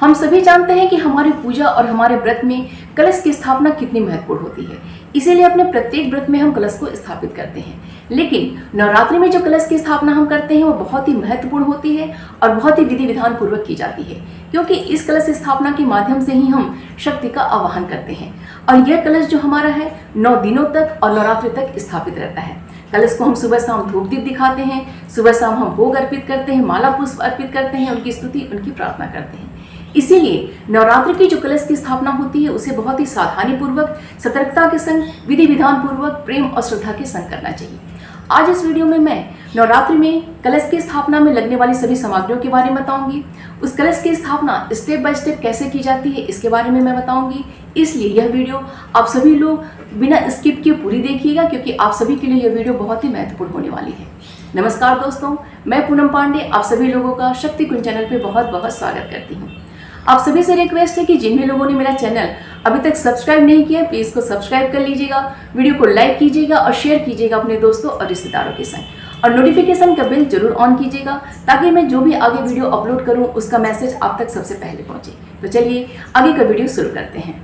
हम सभी जानते हैं कि हमारी पूजा और हमारे व्रत में कलश की स्थापना कितनी महत्वपूर्ण होती है। इसीलिए अपने प्रत्येक व्रत में हम कलश को स्थापित करते हैं। लेकिन नवरात्रि में जो कलश की स्थापना हम करते हैं वो बहुत ही महत्वपूर्ण होती है और बहुत ही विधि विधान पूर्वक की जाती है, क्योंकि इस कलश स्थापना के माध्यम से ही हम शक्ति का आवाहन करते हैं। और यह कलश जो हमारा है 9 दिनों तक और नवरात्रि तक स्थापित रहता है। कलश को हम सुबह शाम धूप दीप दिखाते हैं, सुबह शाम हम भोग अर्पित करते हैं, माला पुष्प अर्पित करते हैं, उनकी स्तुति उनकी प्रार्थना करते हैं। इसीलिए नवरात्रि की जो कलश की स्थापना होती है उसे बहुत ही सावधानी पूर्वक, सतर्कता के संग, विधि विधान पूर्वक, प्रेम और श्रद्धा के संग करना चाहिए। आज इस वीडियो में मैं नवरात्रि में कलश की स्थापना में लगने वाली सभी सामग्रियों के बारे में बताऊंगी। उस कलश की स्थापना स्टेप बाय स्टेप कैसे की जाती है इसके बारे में मैं बताऊंगी। इसलिए यह वीडियो आप सभी लोग बिना स्किप किए पूरी देखिएगा, क्योंकि आप सभी के लिए यह वीडियो बहुत ही महत्वपूर्ण होने वाली है। नमस्कार दोस्तों, मैं पूनम पांडे आप सभी लोगों का शक्ति कुंज चैनल पे बहुत बहुत स्वागत करती हूँ। आप सभी से रिक्वेस्ट है कि जिन भी लोगों ने मेरा चैनल अभी तक सब्सक्राइब नहीं किया प्लीज़ को सब्सक्राइब कर लीजिएगा, वीडियो को लाइक कीजिएगा और शेयर कीजिएगा अपने दोस्तों और रिश्तेदारों के संग, और नोटिफिकेशन का बेल जरूर ऑन कीजिएगा ताकि मैं जो भी आगे वीडियो अपलोड करूं उसका मैसेज आप तक सबसे पहले पहुंचे। तो चलिए आगे का वीडियो शुरू करते हैं।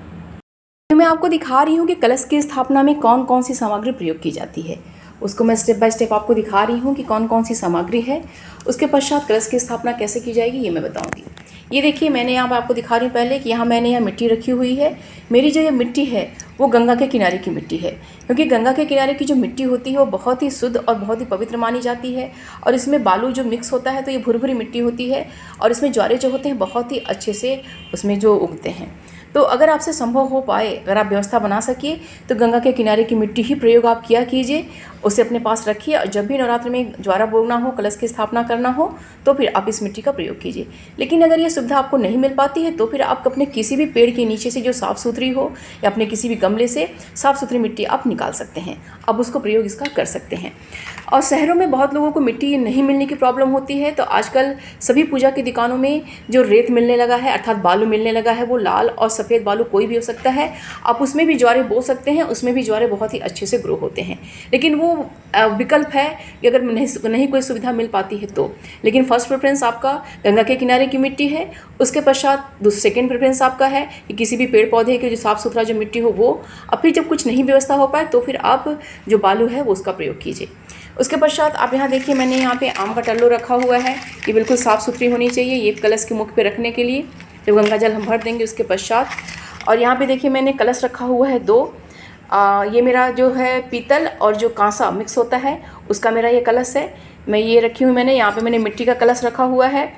मैं आपको दिखा रही हूँ कि कलश की स्थापना में कौन कौन सी सामग्री प्रयोग की जाती है, उसको मैं स्टेप बाय स्टेप आपको दिखा रही हूँ कि कौन कौन सी सामग्री है। उसके पश्चात कलश की स्थापना कैसे की जाएगी ये मैं बताऊँगी। ये देखिए, मैंने यहाँ पर आपको दिखा रही हूँ पहले कि मैंने यहाँ मिट्टी रखी हुई है। मेरी जो ये मिट्टी है वो गंगा के किनारे की मिट्टी है, क्योंकि गंगा के किनारे की जो मिट्टी होती है वो बहुत ही शुद्ध और बहुत ही पवित्र मानी जाती है। और इसमें बालू जो मिक्स होता है तो ये भुरभुरी मिट्टी होती है, और इसमें ज्वारे जो होते हैं बहुत ही अच्छे से उसमें जो उगते हैं। तो अगर आपसे संभव हो पाए, अगर आप व्यवस्था बना सकिए तो गंगा के किनारे की मिट्टी ही प्रयोग आप किया कीजिए, उसे अपने पास रखिए। और जब भी नवरात्रि में ज्वारा बोगना हो, कलश की स्थापना करना हो तो फिर आप इस मिट्टी का प्रयोग कीजिए। लेकिन अगर ये सुविधा आपको नहीं मिल पाती है तो फिर आप अपने किसी भी पेड़ के नीचे से जो साफ़ सुथरी हो या अपने किसी भी गमले से साफ़ सुथरी मिट्टी आप निकाल सकते हैं, अब उसको प्रयोग इसका कर सकते हैं। और शहरों में बहुत लोगों को मिट्टी नहीं मिलने की प्रॉब्लम होती है, तो आजकल सभी पूजा की दुकानों में जो रेत मिलने लगा है अर्थात बालू मिलने लगा है, वो लाल और सफ़ेद बालू कोई भी हो सकता है। आप उसमें भी ज्वारे बो सकते हैं, उसमें भी ज्वारे बहुत ही अच्छे से ग्रो होते हैं। लेकिन वो विकल्प है कि अगर नहीं कोई सुविधा मिल पाती है तो। लेकिन फर्स्ट प्रेफरेंस आपका गंगा के किनारे की मिट्टी है। उसके पश्चात सेकेंड प्रेफरेंस आपका है कि किसी भी पेड़ पौधे के जो साफ़ सुथरा जो मिट्टी हो वो। और फिर जब कुछ नहीं व्यवस्था हो पाए तो फिर आप जो बालू है वो उसका प्रयोग कीजिए। उसके पश्चात आप यहाँ देखिए, मैंने यहाँ पे आम का टल्लो रखा हुआ है, ये बिल्कुल साफ़ सुथरी होनी चाहिए ये कलश के मुख पे रखने के लिए, जब गंगा जल हम भर देंगे उसके पश्चात। और यहाँ पे देखिए मैंने कलश रखा हुआ है 2। ये मेरा जो है पीतल और जो कांसा मिक्स होता है उसका मेरा ये कलश है, मैं ये रखी हूँ मैंने। यहाँ पे मैंने मिट्टी का कलश रखा हुआ है।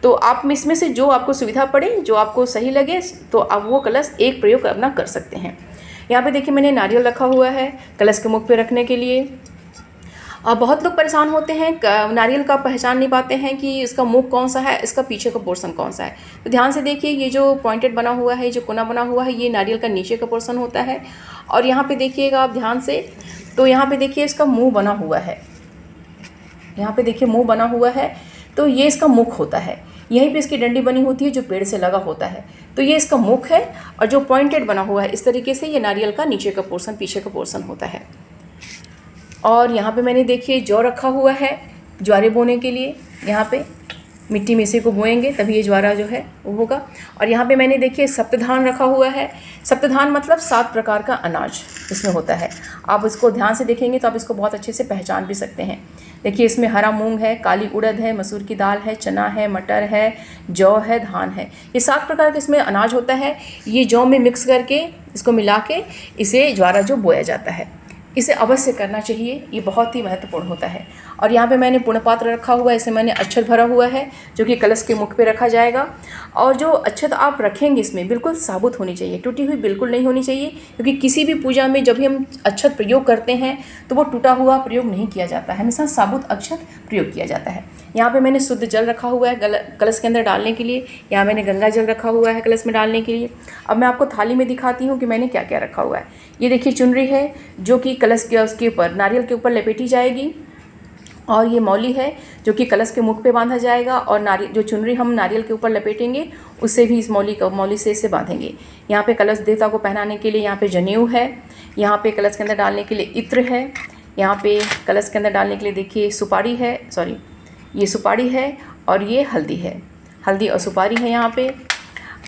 तो आप इसमें से जो आपको सुविधा पड़े, जो आपको सही लगे, तो आप वो कलश एक प्रयोग अपना कर सकते हैं। यहाँ पे देखिए मैंने नारियल रखा हुआ है कलश के मुख पे रखने के लिए। बहुत लोग परेशान होते हैं, नारियल का पहचान नहीं पाते हैं कि इसका मुख कौन सा है, इसका पीछे का पोर्शन कौन सा है। तो ध्यान से देखिए, ये जो पॉइंटेड बना हुआ है, जो कोना बना हुआ है, ये नारियल का नीचे का पोर्शन होता है। और यहाँ पे देखिएगा आप ध्यान से, तो यहाँ पे देखिए इसका मुंह बना हुआ है, यहाँ पे देखिए मुंह बना हुआ है, तो ये इसका मुख होता है। यहीं पे इसकी डंडी बनी होती है जो पेड़ से लगा होता है, तो ये इसका मुख है। और जो पॉइंटेड बना हुआ है इस तरीके से, ये नारियल का नीचे का पोर्शन, पीछे का पोर्शन होता है। और यहाँ पे मैंने देखिए जौ रखा हुआ है ज्वारे बोने के लिए। यहाँ पे मिट्टी में इसी को बोएंगे तभी ये ज्वारा जो है वो होगा। और यहाँ पे मैंने देखिए सप्तधान रखा हुआ है। सप्तधान मतलब 7 प्रकार का अनाज इसमें होता है। आप इसको ध्यान से देखेंगे तो आप इसको बहुत अच्छे से पहचान भी सकते हैं। देखिए इसमें हरा मूंग है, काली उड़द है, मसूर की दाल है, चना है, मटर है, जौ है, धान है। ये 7 प्रकार का इसमें अनाज होता है। ये जौ में मिक्स करके इसको मिला के इसे ज्वारा जो बोया जाता है, इसे अवश्य करना चाहिए, ये बहुत ही महत्वपूर्ण होता है। और यहाँ पे मैंने पुण्य पात्र रखा हुआ है, इसे मैंने अक्षत भरा हुआ है जो कि कलश के मुख पे रखा जाएगा। और जो अक्षत आप रखेंगे इसमें बिल्कुल साबुत होनी चाहिए, टूटी हुई बिल्कुल नहीं होनी चाहिए, क्योंकि किसी भी पूजा में जब भी हम अक्षत प्रयोग करते हैं तो वो टूटा हुआ प्रयोग नहीं किया जाता है, हमेशा साबुत अक्षत प्रयोग किया जाता है। यहाँ पे मैंने शुद्ध जल रखा हुआ है कलश के अंदर डालने के लिए। यहाँ मैंने गंगा जल रखा हुआ है कलश में डालने के लिए। अब मैं आपको थाली में दिखाती हूँ कि मैंने क्या क्या रखा हुआ है। ये देखिए चुनरी है जो कि कलश के उसके ऊपर नारियल के ऊपर लपेटी जाएगी। और ये मौली है जो कि कलश के मुख पे बांधा जाएगा। और जो चुनरी हम नारियल के ऊपर लपेटेंगे उससे भी इस मौली से इसे बांधेंगे। यहाँ पे कलश देवता को पहनाने के लिए यहाँ पे जनेऊ है। यहाँ पे कलश के अंदर डालने के लिए इत्र है। यहाँ पे कलश के अंदर डालने के लिए देखिए सुपारी है, ये सुपारी है और ये हल्दी है, हल्दी और सुपारी है यहाँ पे।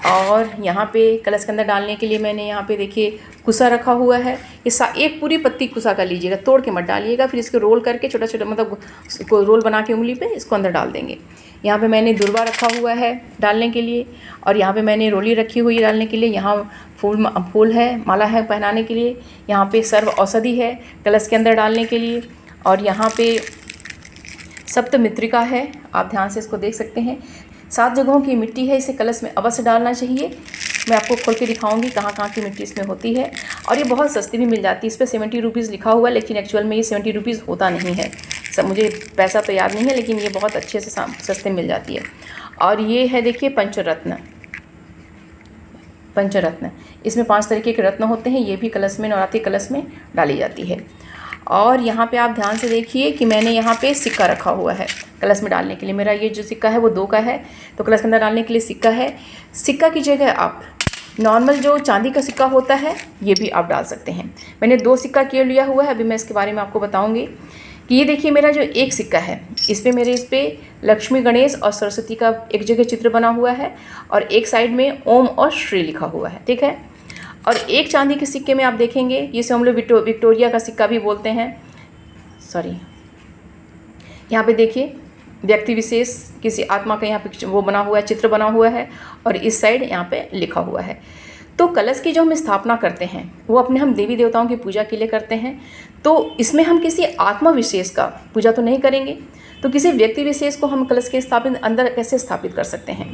और यहाँ पे कलश के अंदर डालने के लिए मैंने यहाँ पे देखिए कुसा रखा हुआ है। एक पूरी पत्ती कुसा का लीजिएगा, तोड़ के मत डालिएगा। फिर इसको रोल करके छोटा छोटा मतलब इसको रोल बना के उंगली पे इसको अंदर डाल देंगे। यहाँ पे मैंने दुर्वा रखा हुआ है डालने के लिए, और यहाँ पे मैंने रोली रखी हुई है डालने के लिए। यहाँ फूल है, माला है पहनाने के लिए। यहाँ पे सर्व औषधि है कलश के अंदर डालने के लिए, और यहाँ पे सप्तमित्रिका है, आप ध्यान से इसको देख सकते हैं। 7 जगहों की मिट्टी है, इसे कलश में अवश्य डालना चाहिए। मैं आपको खोल के दिखाऊंगी कहाँ कहाँ की मिट्टी इसमें होती है, और ये बहुत सस्ती भी मिल जाती है। इस पर 70 रुपीज़ लिखा हुआ है, लेकिन एक्चुअल में ये 70 रुपीज़ होता नहीं है। सब मुझे पैसा तो याद नहीं है, लेकिन ये बहुत अच्छे से सस्ते मिल जाती है। और ये है देखिए पंचरत्न, इसमें 5 तरीके के रत्न होते हैं। ये भी कलश में, नवरात्रि कलश में डाली जाती है। और यहाँ पे आप ध्यान से देखिए कि मैंने यहाँ पे सिक्का रखा हुआ है कलश में डालने के लिए। मेरा ये जो सिक्का है वो 2 का है, तो कलश के अंदर डालने के लिए सिक्का है। सिक्का की जगह आप नॉर्मल जो चांदी का सिक्का होता है ये भी आप डाल सकते हैं। मैंने 2 सिक्का किए लिया हुआ है, अभी मैं इसके बारे में आपको बताऊँगी। कि ये देखिए मेरा जो एक सिक्का है, इस पर लक्ष्मी, गणेश और सरस्वती का एक जगह चित्र बना हुआ है, और एक साइड में ओम और श्री लिखा हुआ है, ठीक है। और एक चांदी के सिक्के में आप देखेंगे, जिसे हम लोग विक्टोरिया का सिक्का भी बोलते हैं, सॉरी, यहाँ पे देखिए व्यक्ति विशेष किसी आत्मा का यहाँ पे वो बना हुआ है, चित्र बना हुआ है, और इस साइड यहाँ पे लिखा हुआ है। तो कलश की जो हम स्थापना करते हैं वो अपने हम देवी देवताओं की पूजा के लिए करते हैं। तो इसमें हम किसी आत्मा विशेष का पूजा तो नहीं करेंगे, तो किसी व्यक्ति विशेष को हम कलश के अंदर कैसे स्थापित कर सकते हैं।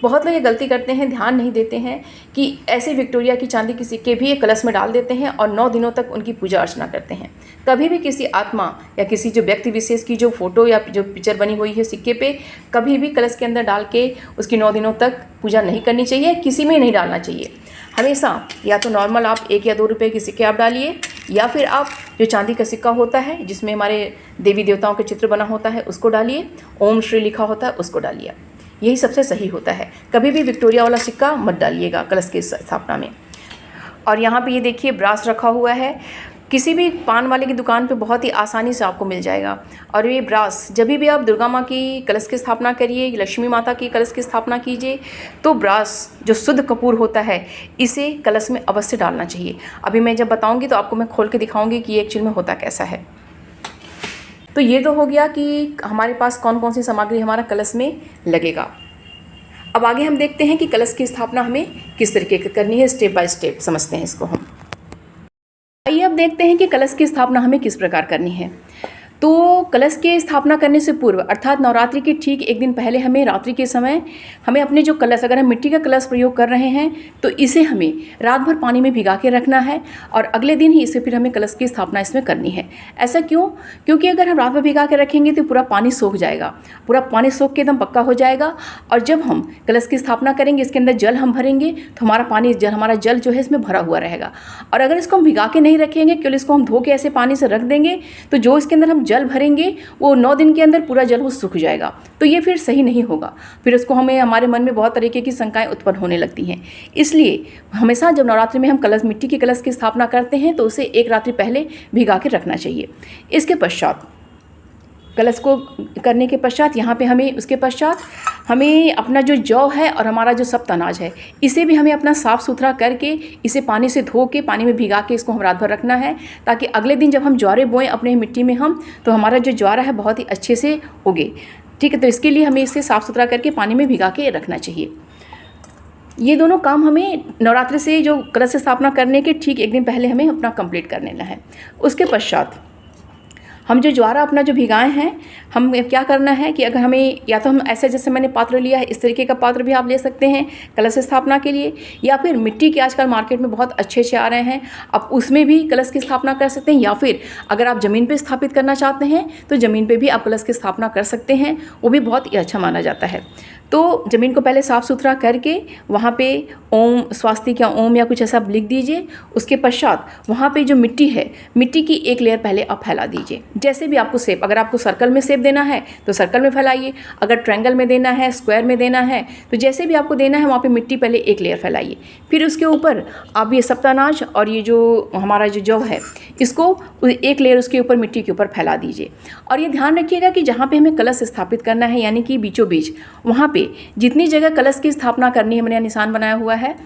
बहुत लोग ये गलती करते हैं, ध्यान नहीं देते हैं कि ऐसे विक्टोरिया की चांदी के सिक्के भी एक कलश में डाल देते हैं और 9 दिनों तक उनकी पूजा अर्चना करते हैं। कभी भी किसी आत्मा या किसी जो व्यक्ति विशेष की जो फोटो या जो पिक्चर बनी हुई है सिक्के पे, कभी भी कलश के अंदर डाल के उसकी 9 दिनों तक पूजा नहीं करनी चाहिए, किसी में नहीं डालना चाहिए। हमेशा या तो नॉर्मल आप 1 या 2 रुपये के सिक्के आप डालिए, या फिर आप जो चांदी का सिक्का होता है जिसमें हमारे देवी देवताओं के चित्र बना होता है उसको डालिए, ओम श्री लिखा होता है उसको डालिए, यही सबसे सही होता है। कभी भी विक्टोरिया वाला सिक्का मत डालिएगा कलश की स्थापना में। और यहाँ पे ये देखिए ब्रास रखा हुआ है, किसी भी पान वाले की दुकान पे बहुत ही आसानी से आपको मिल जाएगा। और ये ब्रास जब भी आप दुर्गा माँ की कलश की स्थापना करिए, लक्ष्मी माता की कलश की स्थापना कीजिए, तो ब्रास जो शुद्ध कपूर होता है इसे कलश में अवश्य डालना चाहिए। अभी मैं जब बताऊंगी तो आपको मैं खोल के दिखाऊंगी कि ये एक्चुअल में होता कैसा है। तो ये तो हो गया कि हमारे पास कौन कौन सी सामग्री हमारा कलश में लगेगा। अब आगे हम देखते हैं कि कलश की स्थापना हमें किस तरीके की करनी है, स्टेप बाय स्टेप समझते हैं इसको हम। आइए अब देखते हैं कि कलश की स्थापना हमें किस प्रकार करनी है। तो कलश की स्थापना करने से पूर्व अर्थात नवरात्रि के ठीक 1 दिन पहले हमें रात्रि के समय हमें अपने जो कलश, अगर हम मिट्टी का कलश प्रयोग कर रहे हैं तो इसे हमें रात भर पानी में भिगा के रखना है, और अगले दिन ही इसे फिर हमें कलश की स्थापना इसमें करनी है। ऐसा क्यों? क्योंकि अगर हम रात भर भिगा के रखेंगे तो पूरा पानी सूख जाएगा, पूरा पानी सूख के एकदम पक्का हो जाएगा, और जब हम कलश की स्थापना करेंगे इसके अंदर जल हम भरेंगे तो हमारा जल जो है इसमें भरा हुआ रहेगा। और अगर इसको हम भिगा के नहीं रखेंगे, केवल इसको हम धो के ऐसे पानी से रख देंगे, तो जो इसके अंदर हम जल भरेंगे वो 9 दिन के अंदर पूरा जल वो सूख जाएगा, तो ये फिर सही नहीं होगा। फिर उसको हमारे मन में बहुत तरीके की शंकाएं उत्पन्न होने लगती हैं। इसलिए हमेशा जब नवरात्रि में हम मिट्टी के कलश की स्थापना करते हैं तो उसे 1 रात्रि पहले भिगा के रखना चाहिए। इसके पश्चात कलश को करने के पश्चात उसके पश्चात हमें अपना जो जौ है और हमारा जो सप्त अनाज है इसे भी हमें अपना साफ़ सुथरा करके इसे पानी से धो के पानी में भिगा के इसको हम रात भर रखना है, ताकि अगले दिन जब हम ज्वारे बोएं अपने मिट्टी में तो हमारा जो ज्वारा है बहुत ही अच्छे से उगे। ठीक है, तो इसके लिए हमें इसे साफ़ सुथरा करके पानी में भिगा के रखना चाहिए। ये दोनों काम हमें नवरात्रि से जो कलश स्थापना करने के ठीक 1 दिन पहले हमें अपना कंप्लीट कर लेना है। उसके पश्चात हम जो ज्वारा अपना जो भिगाए हैं, हम क्या करना है कि अगर हमें या तो हम ऐसे जैसे मैंने पात्र लिया है इस तरीके का पात्र भी आप ले सकते हैं कलश स्थापना के लिए, या फिर मिट्टी के आजकल मार्केट में बहुत अच्छे आ रहे हैं, आप उसमें भी कलश की स्थापना कर सकते हैं। या फिर अगर आप ज़मीन पे स्थापित करना चाहते हैं तो ज़मीन पे भी आप कलश की स्थापना कर सकते हैं, वो भी बहुत ही अच्छा माना जाता है। तो ज़मीन को पहले साफ़ सुथरा करके वहाँ पे ओम स्वास्तिक या ओम या कुछ ऐसा लिख दीजिए। उसके पश्चात वहाँ पे जो मिट्टी है, मिट्टी की 1 लेयर पहले आप फैला दीजिए। जैसे भी आपको शेप, अगर आपको सर्कल में शेप देना है तो सर्कल में फैलाइए, अगर ट्रायंगल में देना है, स्क्वायर में देना है, तो जैसे भी आपको देना है वहाँ पे मिट्टी पहले एक लेयर फैलाइए। फिर उसके ऊपर आप ये सप्तानाश और ये जो हमारा जो जौ है इसको एक लेयर उसके ऊपर मिट्टी के ऊपर फैला दीजिए। और ये ध्यान रखिएगा कि जहाँ पे हमें कलश स्थापित करना है यानी कि बीचों बीच, वहाँ पे जितनी जगह कलश की स्थापना करनी है, मैंने निशान बनाया हुआ है,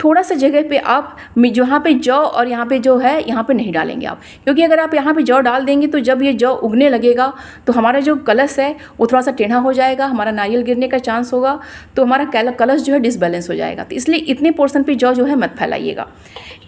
थोड़ा सा जगह पे आप जहाँ पे जौ और यहाँ पे जो है यहाँ पे नहीं डालेंगे आप, क्योंकि अगर आप यहाँ पे जौ डाल देंगे तो जब ये जौ उगने लगेगा तो हमारा जो कलश है वो थोड़ा सा टेढ़ा हो जाएगा, हमारा नारियल गिरने का चांस होगा, तो हमारा कलश जो है डिसबैलेंस हो जाएगा। तो इसलिए इतने पोर्शन पे जौ जो है मत फैलाइएगा।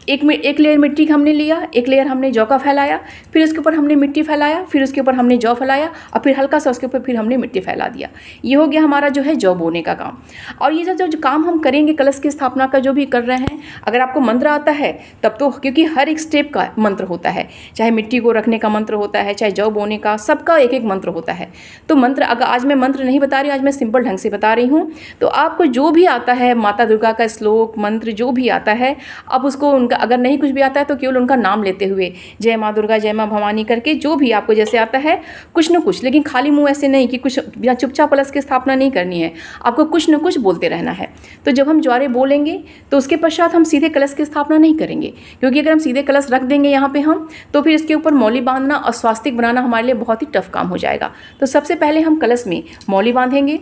एक लेयर मिट्टी का हमने लिया, एक लेयर हमने जौ का फैलाया, फिर उसके ऊपर हमने मिट्टी फैलाया, फिर उसके ऊपर हमने जौ फैलाया और फिर हल्का सा उसके ऊपर फिर हमने मिट्टी फैला दिया। ये हो गया हमारा जो है जौ बोने का काम। और ये जो काम हम करेंगे कलश की स्थापना का जो भी कर रहे हैं, अगर आपको मंत्र आता है तब तो, क्योंकि हर एक स्टेप का मंत्र होता है, चाहे मिट्टी को रखने का मंत्र होता है, चाहे जौ बोने का, सबका एक एक मंत्र होता है। तो मंत्र, अगर आज मैं मंत्र नहीं बता रही, आज मैं सिंपल ढंग से बता रही हूँ, तो आपको जो भी आता है माता दुर्गा का श्लोक मंत्र जो भी आता है, आप उसको उनका, अगर नहीं कुछ भी आता है तो केवल उनका नाम लेते हुए जय माँ दुर्गा, जय माँ भवानी करके, जो भी आपको जैसे आता है कुछ न कुछ, लेकिन खाली मुंह ऐसे नहीं कि कुछ या चुपचाप कलश की स्थापना नहीं करनी है, आपको कुछ न कुछ बोलते रहना है। तो जब हम ज्वारे बोलेंगे तो उसके पश्चात हम सीधे कलश की स्थापना नहीं करेंगे, क्योंकि अगर हम सीधे कलश रख देंगे यहाँ पे हम, तो फिर इसके ऊपर मौली बांधना और स्वास्तिक बनाना हमारे लिए बहुत ही टफ काम हो जाएगा। तो सबसे पहले हम कलश में मौली बांधेंगे।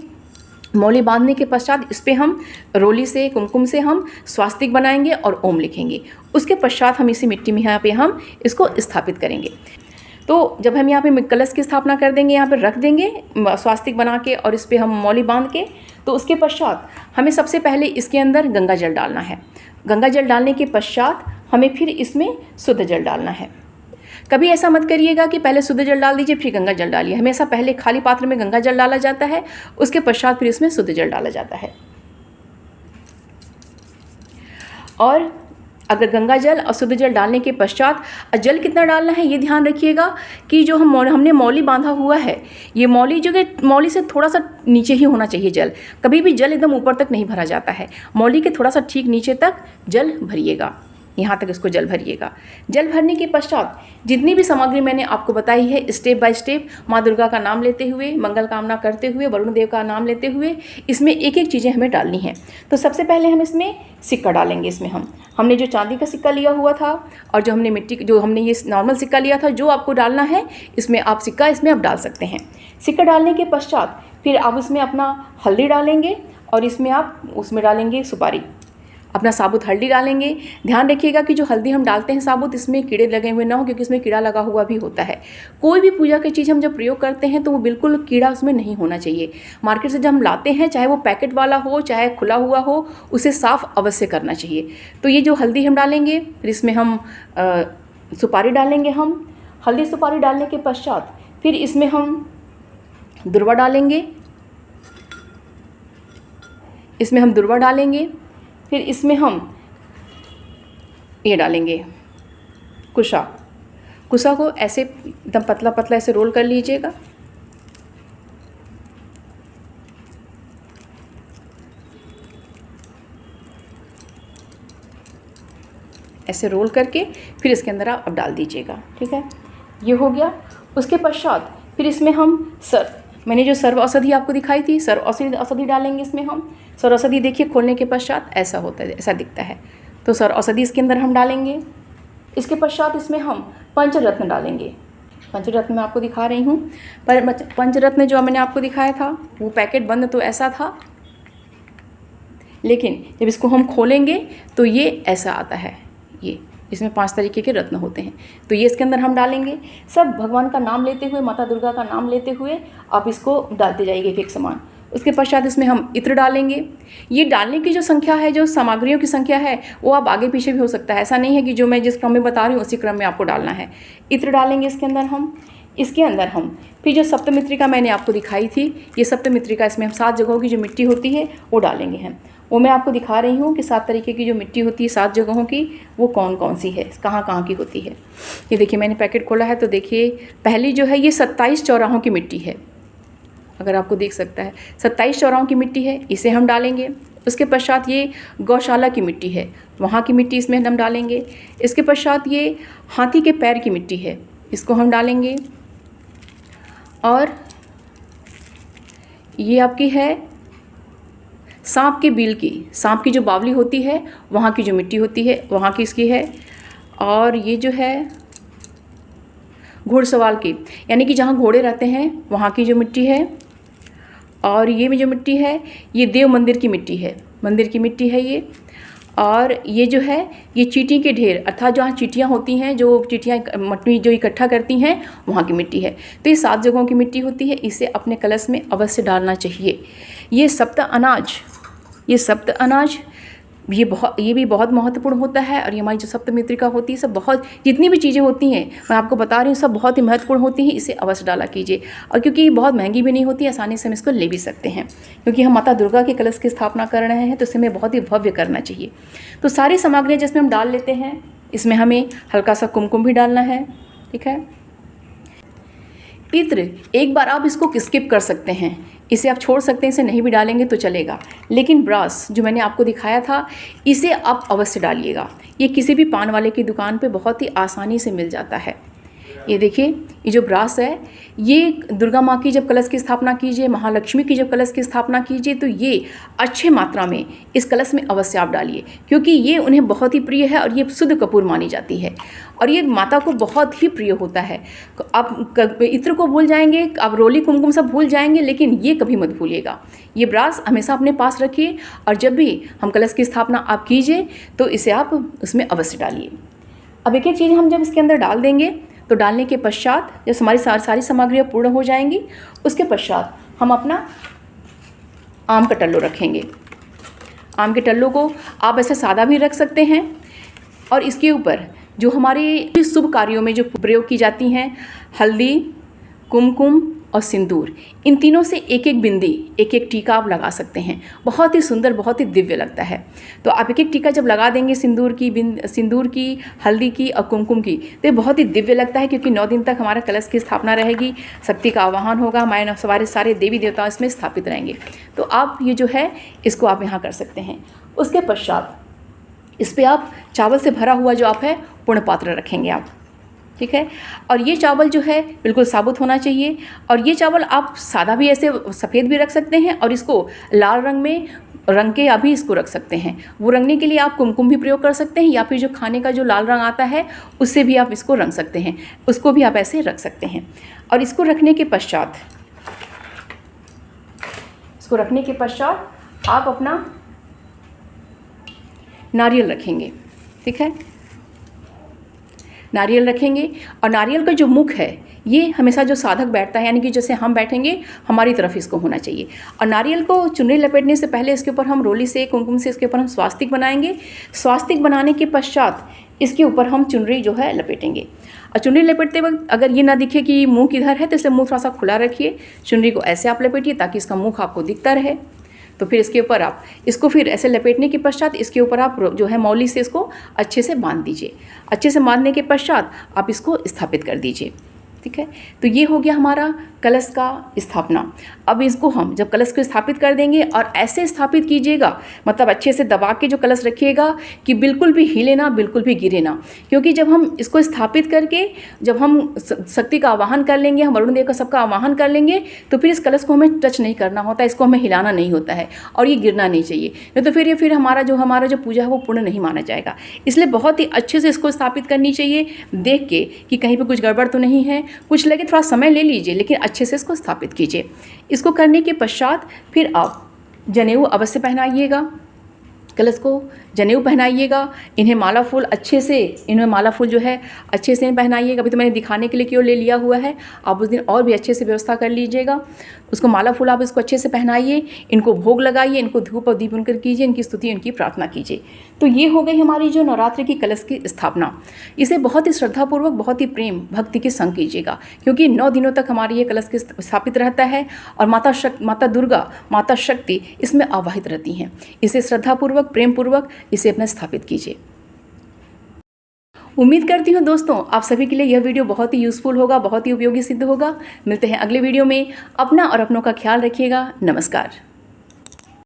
मौली बांधने के पश्चात इस पर हम रोली से, कुमकुम से हम स्वास्तिक बनाएंगे और ओम लिखेंगे। उसके पश्चात हम इसी मिट्टी में यहाँ पे हम इसको स्थापित करेंगे। तो जब हम यहाँ पे कलश की स्थापना कर देंगे, यहाँ पे रख देंगे स्वास्तिक बना के और इस पर हम मौली बांध के, तो उसके पश्चात हमें सबसे पहले इसके अंदर गंगा जल डालना है। गंगा जल डालने के पश्चात हमें फिर इसमें शुद्ध जल डालना है। कभी ऐसा मत करिएगा कि पहले शुद्ध जल डाल दीजिए फिर गंगा जल डालिए, हमेशा पहले खाली पात्र में गंगा जल डाला जाता है, उसके पश्चात फिर इसमें शुद्ध जल डाला जाता है। और अगर गंगा जल और शुद्ध जल डालने के पश्चात जल कितना डालना है ये ध्यान रखिएगा कि जो हमने मौली बांधा हुआ है, ये मौली जो कि मौली से थोड़ा सा नीचे ही होना चाहिए जल, कभी भी जल एकदम ऊपर तक नहीं भरा जाता है, मौली के थोड़ा सा ठीक नीचे तक जल भरिएगा, यहाँ तक इसको जल भरिएगा। जल भरने के पश्चात जितनी भी सामग्री मैंने आपको बताई है स्टेप बाय स्टेप, माँ दुर्गा का नाम लेते हुए, मंगल कामना करते हुए, वरुण देव का नाम लेते हुए, इसमें एक एक चीज़ें हमें डालनी हैं। तो सबसे पहले हम इसमें सिक्का डालेंगे। इसमें हमने जो चांदी का सिक्का लिया हुआ था और जो हमने हमने ये नॉर्मल सिक्का लिया था, जो आपको डालना है इसमें आप सिक्का इसमें आप डाल सकते हैं। सिक्का डालने के पश्चात फिर आप उसमें अपना हल्दी डालेंगे और इसमें आप उसमें डालेंगे सुपारी, अपना साबुत हल्दी डालेंगे। ध्यान रखिएगा कि जो हल्दी हम डालते हैं साबुत, इसमें कीड़े लगे हुए ना हो, क्योंकि इसमें कीड़ा लगा हुआ भी होता है। कोई भी पूजा की चीज़ हम जब प्रयोग करते हैं तो वो बिल्कुल कीड़ा उसमें नहीं होना चाहिए। मार्केट से जब हम लाते हैं, चाहे वो पैकेट वाला हो चाहे खुला हुआ हो, उसे साफ़ अवश्य करना चाहिए। तो ये जो हल्दी हम डालेंगे, फिर इसमें हम सुपारी डालेंगे। हम हल्दी सुपारी डालने के पश्चात फिर इसमें हम दुर्वा डालेंगे, इसमें हम दुर्वा डालेंगे। फिर इसमें हम ये डालेंगे कुशा। कुशा को ऐसे एकदम पतला पतला ऐसे रोल कर लीजिएगा। ऐसे रोल करके फिर इसके अंदर आप अब डाल दीजिएगा। ठीक है, ये हो गया। उसके पश्चात फिर इसमें हम मैंने जो सर्व औषधि आपको दिखाई थी, सर्व औषधि डालेंगे इसमें हम। सर्व औषधि देखिए खोलने के पश्चात ऐसा होता है, ऐसा दिखता है। तो सर्व औषधि इसके अंदर हम डालेंगे। इसके पश्चात इसमें हम पंचरत्न डालेंगे। पंचरत्न मैं आपको दिखा रही हूँ, पर पंचरत्न जो मैंने आपको दिखाया था वो पैकेट बंद तो ऐसा था, लेकिन जब इसको हम खोलेंगे तो ये ऐसा आता है। ये इसमें 5 तरीके के रत्न होते हैं, तो ये इसके अंदर हम डालेंगे। सब भगवान का नाम लेते हुए, माता दुर्गा का नाम लेते हुए आप इसको डालते जाइए एक एक सामान। उसके पश्चात इसमें हम इत्र डालेंगे। ये डालने की जो संख्या है, जो सामग्रियों की संख्या है, वो आप आगे पीछे भी हो सकता है, ऐसा नहीं है कि जो मैं जिस क्रम में बता रही हूँ उसी क्रम में आपको डालना है। इत्र डालेंगे इसके अंदर हम। इसके अंदर हम फिर जो सप्तमित्रिका मैंने आपको दिखाई थी, ये सप्तमित्रिका, इसमें हम 7 जगहों की जो मिट्टी होती है वो डालेंगे हम। वो मैं आपको दिखा रही हूँ कि 7 तरीके की जो मिट्टी होती है 7 जगहों की, वो कौन कौन सी है, कहाँ कहाँ की होती है। ये देखिए मैंने पैकेट खोला है तो देखिए पहली जो है ये 27 चौराहों की मिट्टी है, अगर आपको देख सकता है 27 चौराहों की मिट्टी है, इसे हम डालेंगे। उसके पश्चात ये गौशाला की मिट्टी है, वहाँ की मिट्टी इसमें हम डालेंगे। इसके पश्चात ये हाथी के पैर की मिट्टी है, इसको हम डालेंगे। और ये आपकी है सांप के बिल की, सांप की जो बावली होती है वहाँ की जो मिट्टी होती है वहाँ की इसकी है। और ये जो है घुड़सवार की, यानी कि जहाँ घोड़े रहते हैं वहाँ की जो मिट्टी है। और ये जो मिट्टी है ये देव मंदिर की मिट्टी है, मंदिर की मिट्टी है ये। और ये जो है ये चींटी के ढेर, अर्थात जहाँ चींटियाँ होती हैं, जो चींटियाँ मट्टी जो इकट्ठा करती हैं वहाँ की मिट्टी है। तो ये 7 जगहों की मिट्टी होती है, इसे अपने कलश में अवश्य डालना चाहिए। ये सप्त अनाज ये भी बहुत महत्वपूर्ण होता है। और ये हमारी जो सप्तमित्रिका होती है, सब बहुत जितनी भी चीज़ें होती हैं मैं आपको बता रही हूँ, सब बहुत ही महत्वपूर्ण होती हैं। इसे अवश्य डाला कीजिए। और क्योंकि ये बहुत महंगी भी नहीं होती, आसानी से हम इसको ले भी सकते हैं, क्योंकि हम माता दुर्गा के कलश की स्थापना कर रहे हैं, तो इसे हमें बहुत ही भव्य करना चाहिए। तो सारी सामग्रियाँ जिसमें हम डाल लेते हैं, इसमें हमें हल्का सा कुमकुम भी डालना है, ठीक है। इत्र एक बार आप इसको स्किप कर सकते हैं, इसे आप छोड़ सकते हैं, इसे नहीं भी डालेंगे तो चलेगा। लेकिन ब्रास जो मैंने आपको दिखाया था, इसे आप अवश्य डालिएगा। ये किसी भी पान वाले की दुकान पे बहुत ही आसानी से मिल जाता है। ये देखिए, ये जो ब्रास है, ये दुर्गा माँ की जब कलश की स्थापना कीजिए, महालक्ष्मी की जब कलश की स्थापना कीजिए, तो ये अच्छे मात्रा में इस कलश में अवश्य आप डालिए, क्योंकि ये उन्हें बहुत ही प्रिय है और ये शुद्ध कपूर मानी जाती है और ये माता को बहुत ही प्रिय होता है। आप इत्र को भूल जाएंगे, आप रोली कुमकुम सब भूल जाएंगे, लेकिन ये कभी मत भूलिएगा। ये ब्रास हमेशा अपने पास रखिए और जब भी हम कलश की स्थापना आप कीजिए तो इसे आप उसमें अवश्य डालिए। अब एक एक चीज़ हम जब इसके अंदर डाल देंगे, तो डालने के पश्चात जब हमारी सारी सामग्रियाँ पूर्ण हो जाएंगी, उसके पश्चात हम अपना आम का टल्लो रखेंगे। आम के टल्लो को आप ऐसे सादा भी रख सकते हैं और इसके ऊपर जो हमारे शुभ कार्यों में जो प्रयोग की जाती हैं, हल्दी, कुमकुम और सिंदूर, इन तीनों से एक एक बिंदी, एक एक टीका आप लगा सकते हैं। बहुत ही सुंदर, बहुत ही दिव्य लगता है। तो आप एक एक टीका जब लगा देंगे सिंदूर की, हल्दी की और कुमकुम की, तो ये बहुत ही दिव्य लगता है, क्योंकि 9 दिन तक हमारा कलश की स्थापना रहेगी, शक्ति का आवाहन होगा, हमारे सारे देवी देवता इसमें स्थापित रहेंगे। तो आप ये जो है इसको आप यहाँ कर सकते हैं। उसके पश्चात इस पर आप चावल से भरा हुआ जो आप है पूर्ण पात्र रखेंगे आप, ठीक है। और ये चावल जो है बिल्कुल साबुत होना चाहिए। और ये चावल आप सादा भी ऐसे सफ़ेद भी रख सकते हैं और इसको लाल रंग में रंग के अभी इसको रख सकते हैं। वो रंगने के लिए आप कुमकुम भी प्रयोग कर सकते हैं, या फिर जो खाने का जो लाल रंग आता है उससे भी आप इसको रंग सकते हैं, उसको भी आप ऐसे रख सकते हैं। और इसको रखने के पश्चात आप अपना नारियल रखेंगे, ठीक है। नारियल रखेंगे और नारियल का जो मुख है ये हमेशा जो साधक बैठता है, यानी कि जैसे हम बैठेंगे हमारी तरफ इसको होना चाहिए। और नारियल को चुनरी लपेटने से पहले इसके ऊपर हम रोली से, कुमकुम से इसके ऊपर हम स्वास्तिक बनाएंगे। स्वास्तिक बनाने के पश्चात इसके ऊपर हम चुनरी जो है लपेटेंगे। और चुनरी लपेटते वक्त अगर ये ना दिखे कि मुँह किधर है, तो इसलिए मुँह थोड़ा सा खुला रखिए। चुनरी को ऐसे आप लपेटिए ताकि इसका मुख आपको दिखता रहे। तो फिर इसके ऊपर आप इसको फिर ऐसे लपेटने के पश्चात इसके ऊपर आप जो है मौली से इसको अच्छे से बांध दीजिए। अच्छे से बांधने के पश्चात आप इसको स्थापित कर दीजिए, ठीक है। तो ये हो गया हमारा कलश का स्थापना। अब इसको हम जब कलश को स्थापित कर देंगे, और ऐसे स्थापित कीजिएगा, मतलब अच्छे से दबा के जो कलश रखिएगा कि बिल्कुल भी हिले ना, बिल्कुल भी गिरे ना। क्योंकि जब हम इसको स्थापित करके जब हम शक्ति का आवाहन कर लेंगे, हम वरुण देव का सबका आवाहन कर लेंगे, तो फिर इस कलश को हमें टच नहीं करना होता, इसको हमें हिलाना नहीं होता है और ये गिरना नहीं चाहिए, नहीं तो फिर हमारा जो पूजा है वो पूर्ण नहीं माना जाएगा। इसलिए बहुत ही अच्छे से इसको स्थापित करनी चाहिए, देख के कि कहीं पर कुछ गड़बड़ तो नहीं है। कुछ लगे थोड़ा समय ले लीजिए, लेकिन अच्छे से इसको स्थापित कीजिए। इसको करने के पश्चात फिर आप जनेऊ अवश्य पहनाइएगा, कलश को जनेऊ पहनाइएगा। इन्हें माला फूल अच्छे से, इन्हें माला फूल जो है अच्छे से पहनाइएगा। अभी तो मैंने दिखाने के लिए क्यों ले लिया हुआ है, आप उस दिन और भी अच्छे से व्यवस्था कर लीजिएगा। उसको माला फूल आप इसको अच्छे से पहनाइए, इनको भोग लगाइए, इनको धूप और दीप उनकर कीजिए, इनकी स्तुति, इनकी प्रार्थना कीजिए। तो ये हो गई हमारी जो नवरात्रि की कलश की स्थापना। इसे बहुत ही श्रद्धापूर्वक, बहुत ही प्रेम भक्ति के संग कीजिएगा, क्योंकि 9 दिनों तक हमारी ये कलश के स्थापित रहता है और माता दुर्गा, माता शक्ति इसमें आवाहित रहती हैं। इसे श्रद्धापूर्वक, प्रेम पूर्वक इसे अपना स्थापित कीजिए। उम्मीद करती हूँ दोस्तों आप सभी के लिए यह वीडियो बहुत ही यूज़फुल होगा, बहुत ही उपयोगी सिद्ध होगा। मिलते हैं अगले वीडियो में। अपना और अपनों का ख्याल रखिएगा। नमस्कार।